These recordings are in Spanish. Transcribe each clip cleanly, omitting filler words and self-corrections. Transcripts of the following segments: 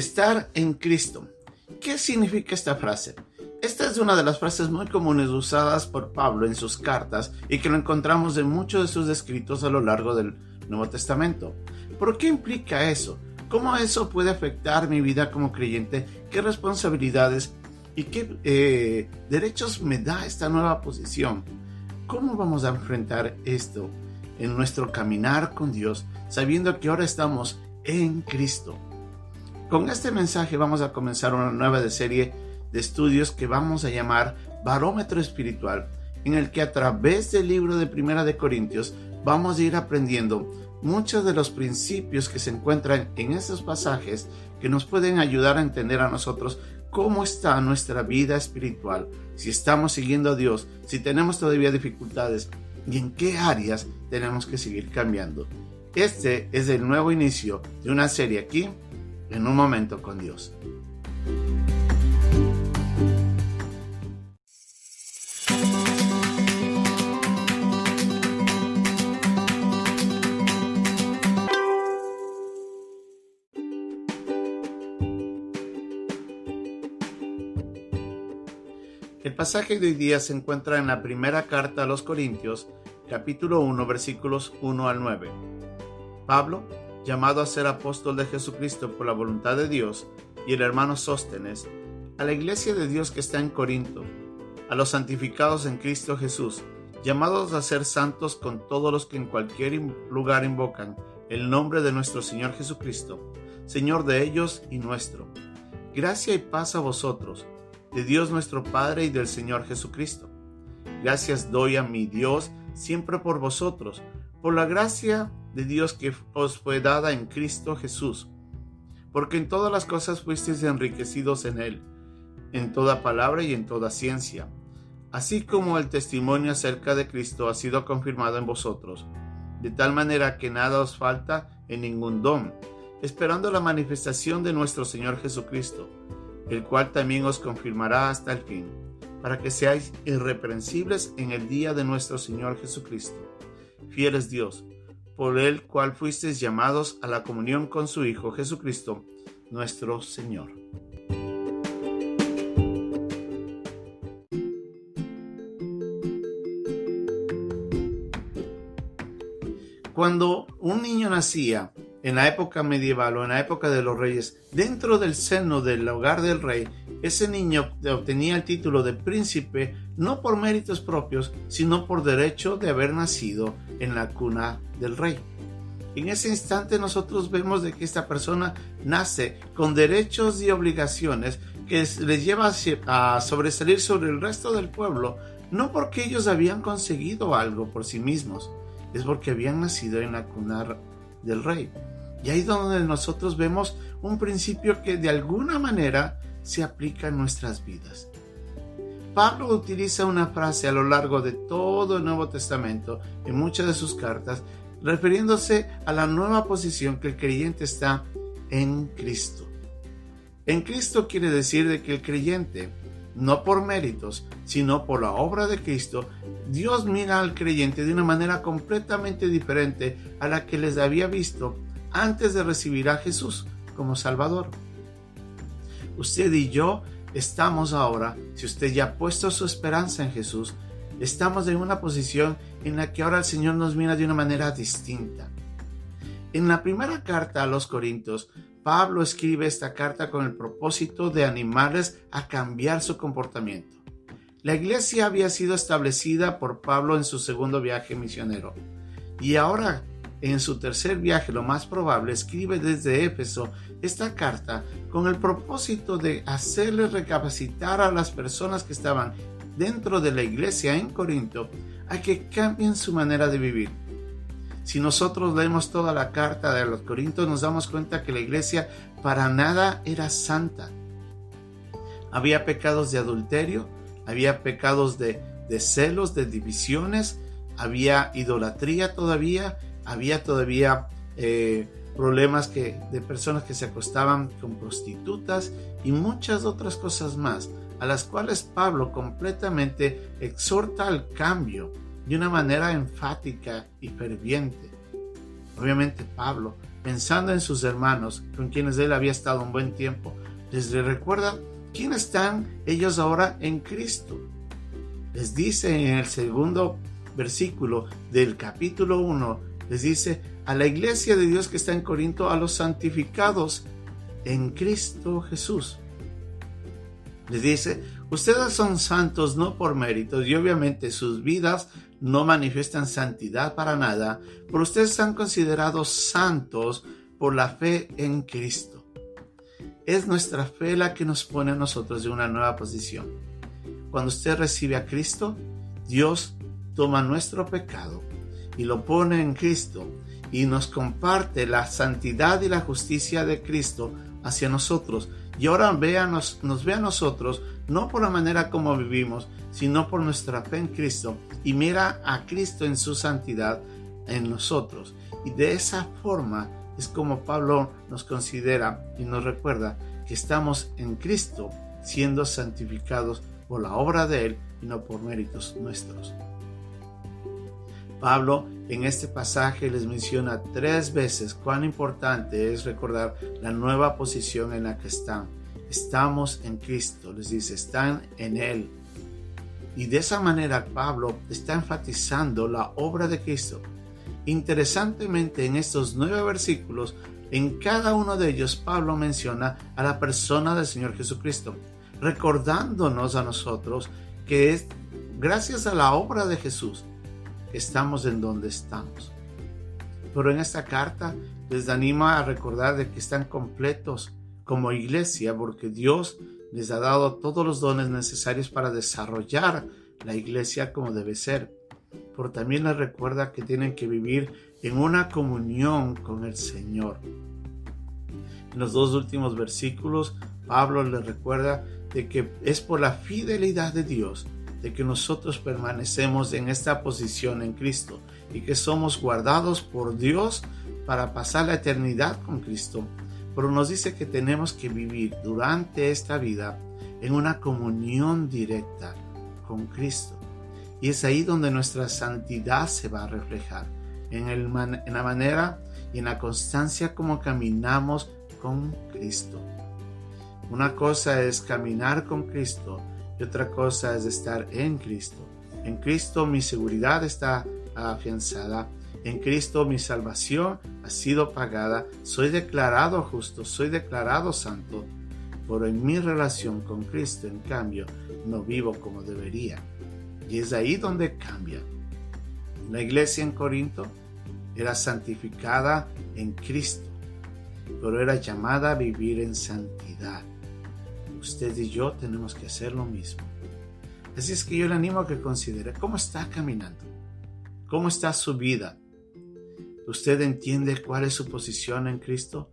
Estar en Cristo. ¿Qué significa esta frase? Esta es una de las frases muy comunes usadas por Pablo en sus cartas y que lo encontramos en muchos de sus escritos a lo largo del Nuevo Testamento. ¿Por qué implica eso? ¿Cómo eso puede afectar mi vida como creyente? ¿Qué responsabilidades y qué derechos me da esta nueva posición? ¿Cómo vamos a enfrentar esto en nuestro caminar con Dios, sabiendo que ahora estamos en Cristo? Con este mensaje vamos a comenzar una nueva serie de estudios que vamos a llamar Barómetro Espiritual, en el que a través del libro de Primera de Corintios vamos a ir aprendiendo muchos de los principios que se encuentran en estos pasajes que nos pueden ayudar a entender a nosotros cómo está nuestra vida espiritual, si estamos siguiendo a Dios, si tenemos todavía dificultades y en qué áreas tenemos que seguir cambiando. Este es el nuevo inicio de una serie aquí, en un momento con Dios. El pasaje de hoy día se encuentra en la primera carta a los Corintios, capítulo 1, versículos 1 al 9. Pablo, llamado a ser apóstol de Jesucristo por la voluntad de Dios, y el hermano Sóstenes, a la iglesia de Dios que está en Corinto, a los santificados en Cristo Jesús, llamados a ser santos con todos los que en cualquier lugar invocan el nombre de nuestro Señor Jesucristo, Señor de ellos y nuestro. Gracia y paz a vosotros, de Dios nuestro Padre y del Señor Jesucristo. Gracias doy a mi Dios siempre por vosotros, por la gracia de Dios que os fue dada en Cristo Jesús, porque en todas las cosas fuisteis enriquecidos en Él, en toda palabra y en toda ciencia, así como el testimonio acerca de Cristo ha sido confirmado en vosotros, de tal manera que nada os falta en ningún don, esperando la manifestación de nuestro Señor Jesucristo, el cual también os confirmará hasta el fin, para que seáis irreprensibles en el día de nuestro Señor Jesucristo. Fiel es Dios, por el cual fuisteis llamados a la comunión con su Hijo Jesucristo, nuestro Señor. Cuando un niño nacía, en la época medieval o en la época de los reyes, dentro del seno del hogar del rey, ese niño obtenía el título de príncipe no por méritos propios, sino por derecho de haber nacido en la cuna del rey. En ese instante nosotros vemos de que esta persona nace con derechos y obligaciones que les lleva a sobresalir sobre el resto del pueblo, no porque ellos habían conseguido algo por sí mismos, es porque habían nacido en la cuna del rey. Y ahí es donde nosotros vemos un principio que de alguna manera se aplica en nuestras vidas. Pablo utiliza una frase a lo largo de todo el Nuevo Testamento, en muchas de sus cartas, refiriéndose a la nueva posición que el creyente está en Cristo. En Cristo quiere decir de que el creyente, no por méritos, sino por la obra de Cristo, Dios mira al creyente de una manera completamente diferente a la que les había visto antes de recibir a Jesús como Salvador. Usted y yo estamos ahora, si usted ya ha puesto su esperanza en Jesús, estamos en una posición en la que ahora el Señor nos mira de una manera distinta. En la primera carta a los Corintios, Pablo escribe esta carta con el propósito de animarles a cambiar su comportamiento. La iglesia había sido establecida por Pablo en su segundo viaje misionero, y ahora en su tercer viaje, lo más probable, escribe desde Éfeso esta carta con el propósito de hacerles recapacitar a las personas que estaban dentro de la iglesia en Corinto a que cambien su manera de vivir. Si nosotros leemos toda la carta de los Corintios, nos damos cuenta que la iglesia para nada era santa. Había pecados de adulterio, había pecados de celos, de divisiones, había idolatría todavía, había todavía problemas de personas que se acostaban con prostitutas y muchas otras cosas más, a las cuales Pablo completamente exhorta al cambio de una manera enfática y ferviente. Obviamente Pablo, pensando en sus hermanos con quienes él había estado un buen tiempo, les recuerda quién están ellos ahora en Cristo. Les dice en el segundo versículo del capítulo 1, les dice a la iglesia de Dios que está en Corinto, a los santificados en Cristo Jesús. Les dice, ustedes son santos no por méritos, y obviamente sus vidas no manifiestan santidad para nada, pero ustedes están considerados santos por la fe en Cristo. Es nuestra fe la que nos pone a nosotros en una nueva posición. Cuando usted recibe a Cristo, Dios toma nuestro pecado y lo pone en Cristo y nos comparte la santidad y la justicia de Cristo hacia nosotros. Y ahora nos ve a nosotros no por la manera como vivimos, sino por nuestra fe en Cristo, y mira a Cristo en su santidad en nosotros. Y de esa forma es como Pablo nos considera y nos recuerda que estamos en Cristo siendo santificados por la obra de Él y no por méritos nuestros. Pablo en este pasaje les menciona 3 veces cuán importante es recordar la nueva posición en la que están. Estamos en Cristo, les dice, están en Él. Y de esa manera Pablo está enfatizando la obra de Cristo. Interesantemente, en estos 9 versículos, en cada uno de ellos Pablo menciona a la persona del Señor Jesucristo, recordándonos a nosotros que es gracias a la obra de Jesús que estamos en donde estamos. Pero en esta carta les anima a recordar de que están completos como iglesia, porque Dios les ha dado todos los dones necesarios para desarrollar la iglesia como debe ser. Pero también les recuerda que tienen que vivir en una comunión con el Señor. En los 2 últimos versículos, Pablo les recuerda de que es por la fidelidad de Dios de que nosotros permanecemos en esta posición en Cristo y que somos guardados por Dios para pasar la eternidad con Cristo. Pero nos dice que tenemos que vivir durante esta vida en una comunión directa con Cristo. Y es ahí donde nuestra santidad se va a reflejar, en la manera y en la constancia como caminamos con Cristo. Una cosa es caminar con Cristo y otra cosa es estar en Cristo. En Cristo mi seguridad está afianzada. En Cristo mi salvación ha sido pagada. Soy declarado justo, soy declarado santo. Pero en mi relación con Cristo, en cambio, no vivo como debería. Y es ahí donde cambia. La iglesia en Corinto era santificada en Cristo, pero era llamada a vivir en santidad. Usted y yo tenemos que hacer lo mismo. Así es que yo le animo a que considere cómo está caminando, cómo está su vida. ¿Usted entiende cuál es su posición en Cristo?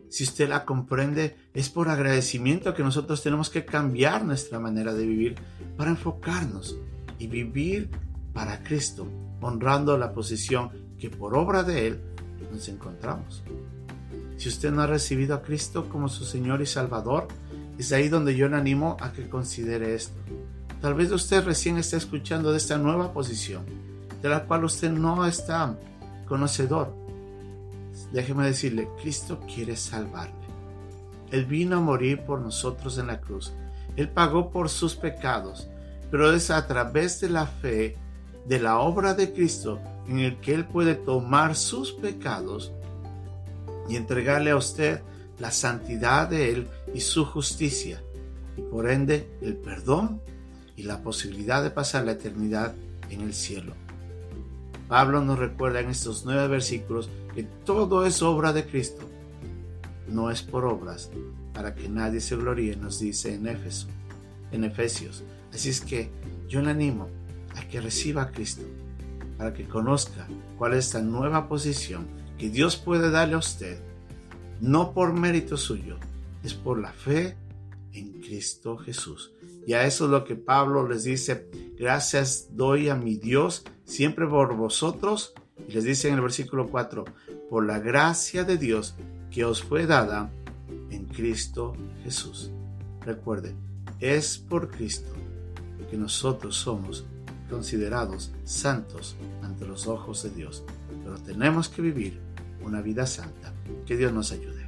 Si usted la comprende, es por agradecimiento que nosotros tenemos que cambiar nuestra manera de vivir para enfocarnos y vivir para Cristo, honrando la posición que por obra de Él nos encontramos. Si usted no ha recibido a Cristo como su Señor y Salvador, es ahí donde yo le animo a que considere esto. Tal vez usted recién está escuchando de esta nueva posición, de la cual usted no está conocedor. Déjeme decirle, Cristo quiere salvarle. Él vino a morir por nosotros en la cruz. Él pagó por sus pecados, pero es a través de la fe, de la obra de Cristo, en el que Él puede tomar sus pecados y entregarle a usted la santidad de Él y su justicia, y por ende el perdón y la posibilidad de pasar la eternidad en el cielo. Pablo nos recuerda en estos 9 versículos que todo es obra de Cristo, no es por obras, para que nadie se gloríe, nos dice en Efesios. Así es que yo le animo a que reciba a Cristo, para que conozca cuál es esta nueva posición que Dios puede darle a usted, no por mérito suyo, es por la fe en Cristo Jesús. Y a eso es lo que Pablo les dice: gracias doy a mi Dios siempre por vosotros. Y les dice en el versículo 4, por la gracia de Dios que os fue dada en Cristo Jesús. Recuerde, es por Cristo que nosotros somos considerados santos ante los ojos de Dios. Pero tenemos que vivir una vida santa. Que Dios nos ayude.